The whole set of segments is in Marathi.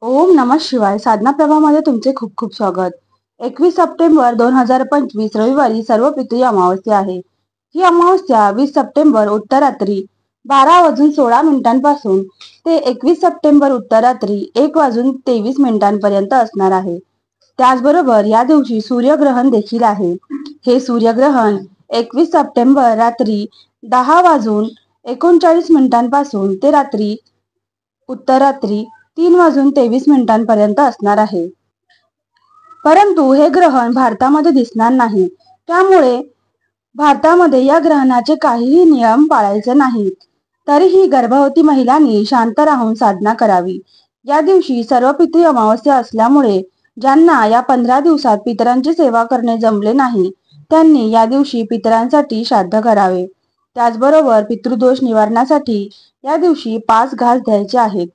ओम नमः शिवाय. साधना प्रभामध्ये तुमचे खूप खूप स्वागत. 21 सप्टेंबर 2025 रविवारी सर्व पितृ अमावस्या आहे. ही अमावस्या 20 सप्टेंबर उत्तरात्री 12:16 ते 21 सप्टेंबर उत्तरात्री 1:23 असणार आहे. त्याचबरोबर या दिवशी सूर्यग्रहण देखील आहे. हे सूर्यग्रहण 21 सप्टेंबर रात्री 10:39 ते उत्तरात्री 3:23 असणार आहे. परंतु हे ग्रहण भारतामध्ये दिसणार नाही. त्यामुळे भारतामध्ये या ग्रहणाचे काहीही नियम पाळायचे नाहीत. तरीही गर्भवती महिलांनी शांत राहून साधना करावी. या दिवशी सर्व पितृ अमावस्या असल्यामुळे ज्यांना या 15 दिवसात पितरांची सेवा करणे जमले नाही त्यांनी या दिवशी पितरांसाठी श्राद्ध करावे. त्याचबरोबर पितृदोष निवारणासाठी या दिवशी 5 घास द्यायचे आहेत.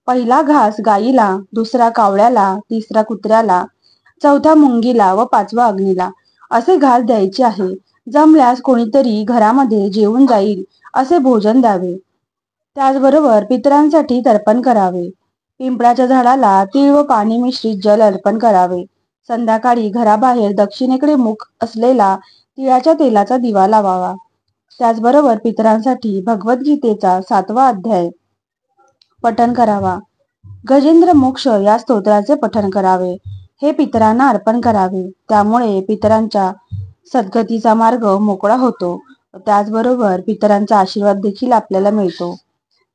पहिला घास गायीला, दुसरा कावळ्याला, तिसरा कुत्र्याला, चौथा मुंगीला व 5वा अग्नीला असे घास द्यायचे आहे. जमल्यास कोणीतरी घरामध्ये जेवून जाईल असे भोजन द्यावे. त्याचबरोबर पितरांसाठी तर्पण करावे. पिंपळाच्या झाडाला तीळ व पाणी मिश्रित जल अर्पण करावे. संध्याकाळी घराबाहेर दक्षिणेकडे मुख असलेला तिळाच्या तेलाचा दिवा लावावा. त्याचबरोबर पितरांसाठी भगवद्गीतेचा 7वा अध्याय पठण करावा. गजेंद्र मोक्ष या स्तोत्राचे पठण करावे. हे पितरांना अर्पण करावे. त्यामुळे पितरांच्या सद्गतीचा मार्ग मोकळा होतो. त्याचबरोबर पितरांचा आशीर्वाद देखील आपल्याला मिळतो.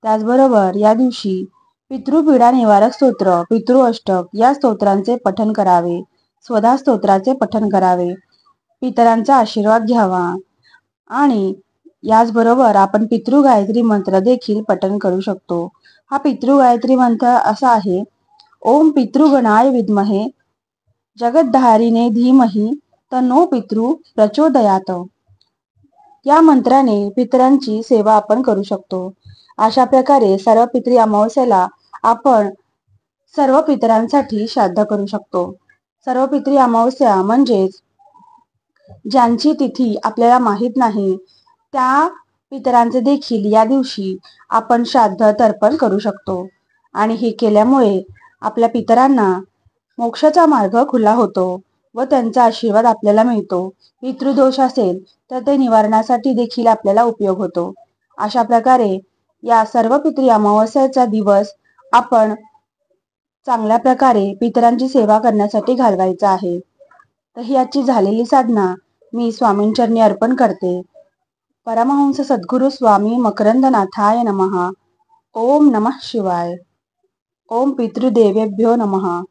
त्याचबरोबर या दिवशी पितृपीडा निवारक स्तोत्र, पितृ अष्टक या स्तोत्रांचे पठण करावे. स्वधा स्तोत्राचे पठण करावे. पितरांचा आशीर्वाद घ्यावा आणि याचबरोबर आपण पितृ गायत्री मंत्र देखील पठण करू शकतो. हा पितृ गायत्री मंत्र असा आहे: ओम पितृगणाय विद्महे जगद्धारिणे धीमहि तन्नो पितृ प्रचोदयात. या मंत्राने पितरांची सेवा आपण करू शकतो. अशा प्रकारे सर्व पितृ अमावस्येला आपण सर्व पितरांसाठी श्राद्ध करू शकतो. सर्व पितृ अमावस्या म्हणजेच ज्यांची तिथी आपल्याला माहीत नाही त्या पितरांचे देखील या दिवशी आपण श्राद्ध तर्पण करू शकतो. आणि हे केल्यामुळे आपल्या पितरांना मोक्षाचा मार्ग खुला होतो व त्यांचा आशीर्वाद आपल्याला मिळतो. पितृदोष असेल तर ते निवारणासाठी देखील आपल्याला उपयोग होतो. अशा प्रकारे या सर्व पितृ अमावस्याचा दिवस आपण चांगल्या प्रकारे पितरांची सेवा करण्यासाठी घालवायचा आहे. तर ही याची झालेली साधना मी स्वामींचरणी अर्पण करते. परमहंस सद्गुरु स्वामी मकरंदनाथाय नमः. ओम नमः शिवाय. ओम पितृदेवेभ्यो नमः.